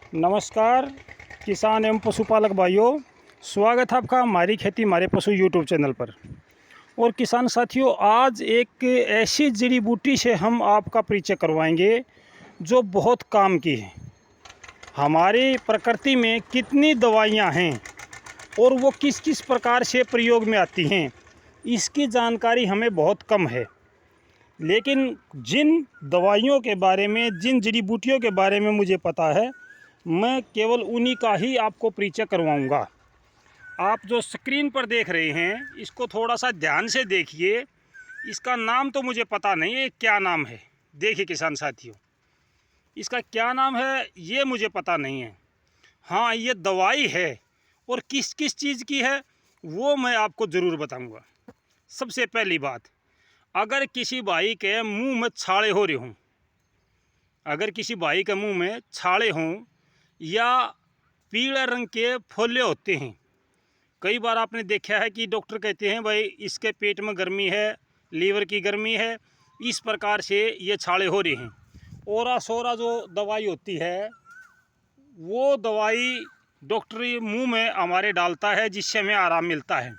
नमस्कार किसान एवं पशुपालक भाइयों, स्वागत है आपका हमारी खेती हमारे पशु यूट्यूब चैनल पर। और किसान साथियों, आज एक ऐसी जड़ी बूटी से हम आपका परिचय करवाएंगे जो बहुत काम की है। हमारी प्रकृति में कितनी दवाइयाँ हैं और वो किस किस प्रकार से प्रयोग में आती हैं, इसकी जानकारी हमें बहुत कम है। लेकिन जिन दवाइयों के बारे में, जिन जड़ी बूटियों के बारे में मुझे पता है, मैं केवल उन्हीं का ही आपको परिचय करवाऊंगा। आप जो स्क्रीन पर देख रहे हैं, इसको थोड़ा सा ध्यान से देखिए। इसका नाम तो मुझे पता नहीं है क्या नाम है। देखिए किसान साथियों, इसका क्या नाम है ये मुझे पता नहीं है। हाँ, ये दवाई है और किस किस चीज़ की है वो मैं आपको ज़रूर बताऊंगा। सबसे पहली बात, अगर किसी भाई के मुंह में छाले हो रहे हों, अगर किसी भाई के मुंह में छाले हों या पीले रंग के फोले होते हैं, कई बार आपने देखा है कि डॉक्टर कहते हैं भाई इसके पेट में गर्मी है, लीवर की गर्मी है, इस प्रकार से ये छाले हो रहे हैं। ओरा सोरा जो दवाई होती है वो दवाई डॉक्टर मुंह में हमारे डालता है, जिससे हमें आराम मिलता है।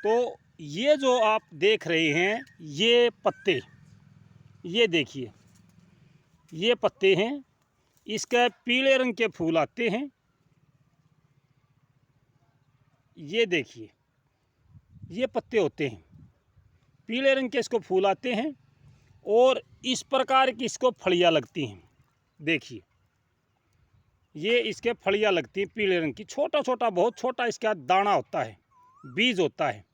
तो ये जो आप देख रहे हैं ये पत्ते, ये देखिए ये पत्ते हैं, इसके पीले रंग के फूल आते हैं। ये देखिए ये पत्ते होते हैं, पीले रंग के इसको फूल आते हैं और इस प्रकार की इसको फलियाँ लगती हैं। देखिए ये इसके फलियाँ लगती हैं पीले रंग की, छोटा छोटा, बहुत छोटा इसका दाना होता है, बीज होता है।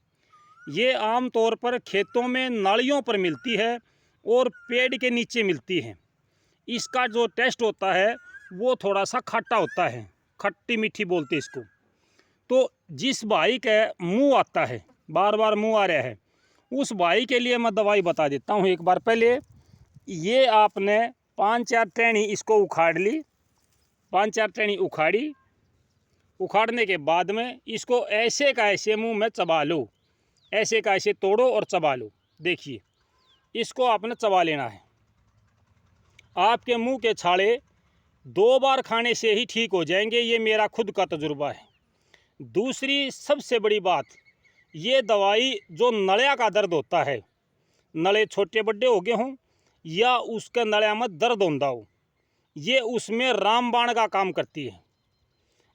ये आम तौर पर खेतों में नालियों पर मिलती है और पेड़ के नीचे मिलती है। इसका जो टेस्ट होता है वो थोड़ा सा खट्टा होता है, खट्टी मीठी बोलते इसको। तो जिस भाई के मुंह आता है, बार बार मुंह आ रहा है, उस भाई के लिए मैं दवाई बता देता हूँ। एक बार पहले ये आपने 5-4 टहनी इसको उखाड़ ली, 5-4 टहनी उखाड़ी। उखाड़ने के बाद में इसको ऐसे का ऐसे मुंह में चबा लो, ऐसे का ऐसे तोड़ो और चबा लो। देखिए इसको आपने चबा लेना है। आपके मुंह के छाले 2 बार खाने से ही ठीक हो जाएंगे, ये मेरा खुद का तजुर्बा है। दूसरी सबसे बड़ी बात, ये दवाई जो नलिया का दर्द होता है, नले छोटे बड़े हो गए हों या उसके नलिया में दर्द होता हो, ये उसमें रामबाण का काम करती है।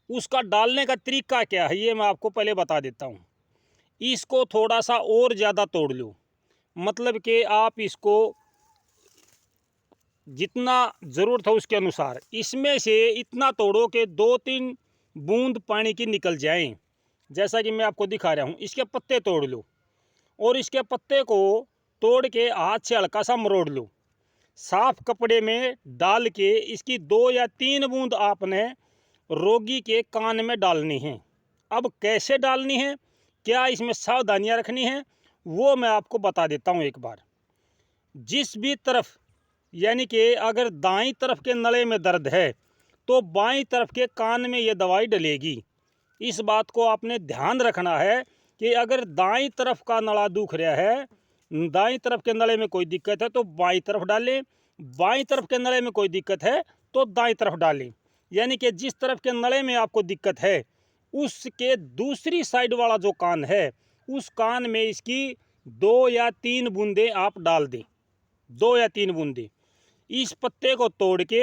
उसका डालने का तरीका क्या है ये मैं आपको पहले बता देता हूँ। इसको थोड़ा सा और ज़्यादा तोड़ लो, मतलब कि आप इसको जितना ज़रूरत हो उसके अनुसार, इसमें से इतना तोड़ो कि 2-3 बूंद पानी की निकल जाएं। जैसा कि मैं आपको दिखा रहा हूँ, इसके पत्ते तोड़ लो और इसके पत्ते को तोड़ के हाथ से हल्का सा मरोड़ लो। साफ कपड़े में डाल के इसकी 2 या 3 बूंद आपने रोगी के कान में डालनी है। अब कैसे डालनी है, क्या इसमें सावधानियां रखनी है, वो मैं आपको बता देता हूँ एक बार। जिस भी तरफ, यानी कि अगर दाईं तरफ के नले में दर्द है तो बाईं तरफ के कान में ये दवाई डलेगी। इस बात को आपने ध्यान रखना है कि अगर दाईं तरफ का नला दुख रहा है, दाईं तरफ के नले में कोई दिक्कत है तो बाईं तरफ डालें, बाईं तरफ के नले में कोई दिक्कत है तो दाईं तरफ डालें। यानी कि जिस तरफ के नले में आपको दिक्कत है उसके दूसरी साइड वाला जो कान है, उस कान में इसकी 2 या 3 बूंदें आप डाल दें, 2 या 3 बूंदें। इस पत्ते को तोड़ के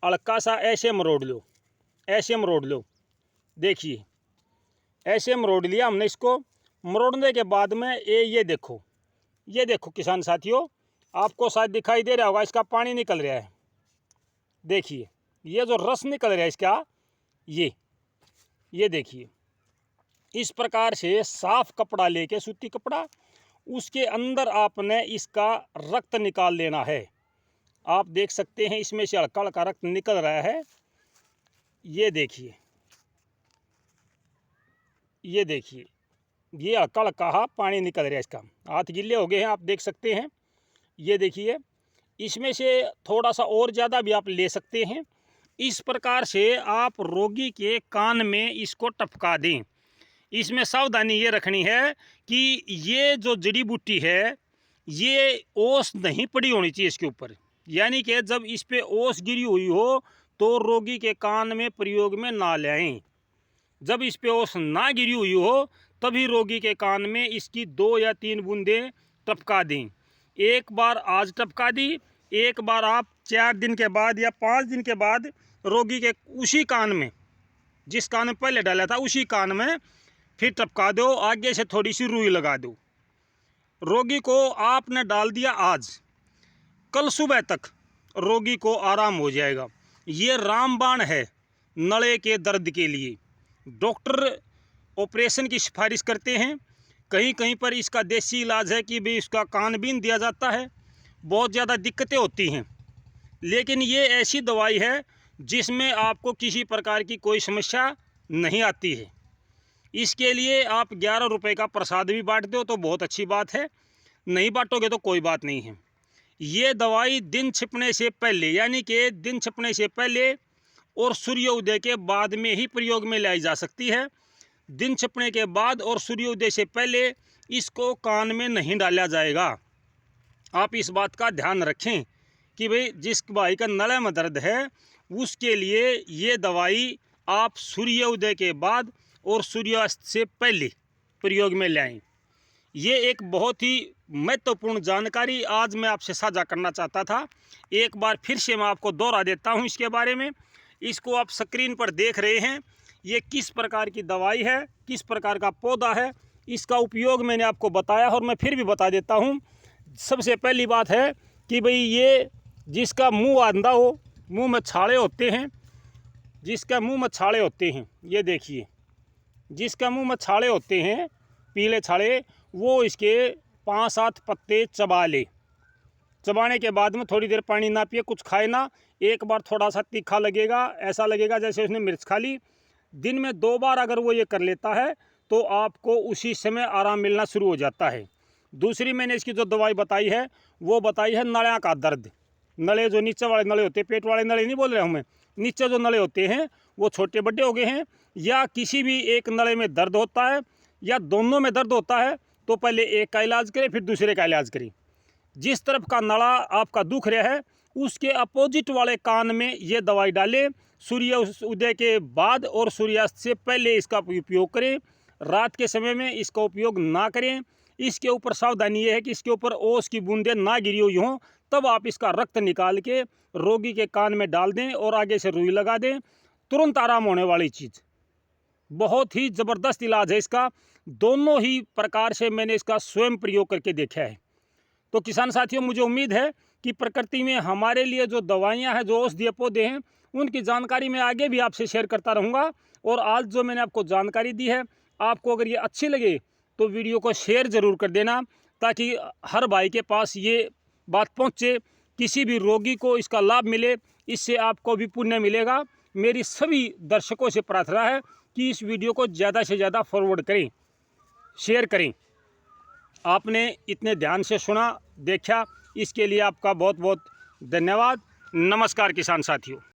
हल्का सा ऐसे मरोड़ लो, ऐसे मरोड़ लो। देखिए ऐसे मरोड़ लिया हमने इसको। मरोड़ने के बाद में ये देखो, ये देखो किसान साथियों, आपको शायद दिखाई दे रहा होगा, इसका पानी निकल रहा है। देखिए ये जो रस निकल रहा है इसका, ये देखिए। इस प्रकार से साफ कपड़ा लेके, सूती कपड़ा, उसके अंदर आपने इसका रक्त निकाल लेना है। आप देख सकते हैं इसमें से हल्का हल्का रक्त निकल रहा है। ये देखिए, ये देखिए, ये हल्का हल्का पानी निकल रहा है इसका, हाथ गीले हो गए हैं, आप देख सकते हैं। ये देखिए, इसमें से थोड़ा सा और ज़्यादा भी आप ले सकते हैं। इस प्रकार से आप रोगी के कान में इसको टपका दें। इसमें सावधानी ये रखनी है कि ये जो जड़ी बूटी है ये ओस नहीं पड़ी होनी चाहिए इसके ऊपर। यानी कि जब इस पे ओस गिरी हुई हो तो रोगी के कान में प्रयोग में ना लाएं। जब इस पे ओस ना गिरी हुई हो तभी रोगी के कान में इसकी 2 या 3 बूंदें टपका दें। एक बार आज टपका दी, एक बार आप 4 दिन के बाद या 5 दिन के बाद रोगी के उसी कान में, जिस कान में पहले डाला था उसी कान में फिर टपका दो। आगे से थोड़ी सी रुई लगा दो। रोगी को आपने डाल दिया आज, कल सुबह तक रोगी को आराम हो जाएगा। ये रामबाण है नले के दर्द के लिए। डॉक्टर ऑपरेशन की सिफारिश करते हैं, कहीं कहीं पर इसका देसी इलाज है कि भाई इसका कान बीन दिया जाता है। बहुत ज़्यादा दिक्कतें होती हैं, लेकिन ये ऐसी दवाई है जिसमें आपको किसी प्रकार की कोई समस्या नहीं आती है। इसके लिए आप 11 रुपये का प्रसाद भी बांट दो तो बहुत अच्छी बात है, नहीं बांटोगे तो कोई बात नहीं है। ये दवाई दिन छिपने से पहले, यानी कि दिन छिपने से पहले और सूर्योदय के बाद में ही प्रयोग में लाई जा सकती है। दिन छिपने के बाद और सूर्योदय से पहले इसको कान में नहीं डाला जाएगा। आप इस बात का ध्यान रखें कि भाई जिस भाई का नले में दर्द है उसके लिए ये दवाई आप सूर्योदय के बाद और सूर्यास्त से पहले प्रयोग में लाएं। ये एक बहुत ही महत्वपूर्ण जानकारी आज मैं आपसे साझा करना चाहता था। एक बार फिर से मैं आपको दोहरा देता हूँ इसके बारे में। इसको आप स्क्रीन पर देख रहे हैं, ये किस प्रकार की दवाई है, किस प्रकार का पौधा है, इसका उपयोग मैंने आपको बताया और मैं फिर भी बता देता हूँ। सबसे पहली बात है कि भाई ये जिसका मुंह आंधा हो, मुंह में छाले होते हैं, जिसका मुंह में छाले होते हैं, ये देखिए जिसका मुंह में छाले होते हैं, पीले छाले, वो इसके 5-7 पत्ते चबा ले। चबाने के बाद में थोड़ी देर पानी ना पिए, कुछ खाए ना। एक बार थोड़ा सा तीखा लगेगा, ऐसा लगेगा जैसे उसने मिर्च खा ली। दिन में 2 बार अगर वो ये कर लेता है तो आपको उसी समय आराम मिलना शुरू हो जाता है। दूसरी मैंने इसकी जो दवाई बताई है वो बताई है नलियाँ का दर्द। नले जो नीचे वाले नले होते हैं, पेट वाले नले नहीं बोल रहा हूँ मैं, नीचे जो नले होते हैं वो छोटे बड़े हो गए हैं या किसी भी एक नले में दर्द होता है या दोनों में दर्द होता है तो पहले एक का इलाज करें फिर दूसरे का इलाज करें। जिस तरफ का नला आपका दुख रहा है उसके अपोजिट वाले कान में ये दवाई डालें। सूर्य उदय के बाद और सूर्यास्त से पहले इसका उपयोग करें। रात के समय में इसका उपयोग ना करें। इसके ऊपर सावधानी ये है कि इसके ऊपर ओस की बूंदें ना गिरी हुई हों, तब आप इसका रक्त निकाल के रोगी के कान में डाल दें और आगे से रुई लगा दें। तुरंत आराम होने वाली चीज़, बहुत ही ज़बरदस्त इलाज है इसका। दोनों ही प्रकार से मैंने इसका स्वयं प्रयोग करके देखा है। तो किसान साथियों, मुझे उम्मीद है कि प्रकृति में हमारे लिए जो दवाइयाँ हैं, जो औषधीय पौधे हैं, उनकी जानकारी मैं आगे भी आपसे शेयर करता रहूँगा। और आज जो मैंने आपको जानकारी दी है, आपको अगर ये अच्छी लगे तो वीडियो को शेयर ज़रूर कर देना ताकि हर भाई के पास ये बात पहुँचे, किसी भी रोगी को इसका लाभ मिले, इससे आपको भी पुण्य मिलेगा। मेरी सभी दर्शकों से प्रार्थना है कि इस वीडियो को ज़्यादा से ज़्यादा फॉरवर्ड करें, शेयर करें। आपने इतने ध्यान से सुना, देखा, इसके लिए आपका बहुत बहुत धन्यवाद। नमस्कार किसान साथियों।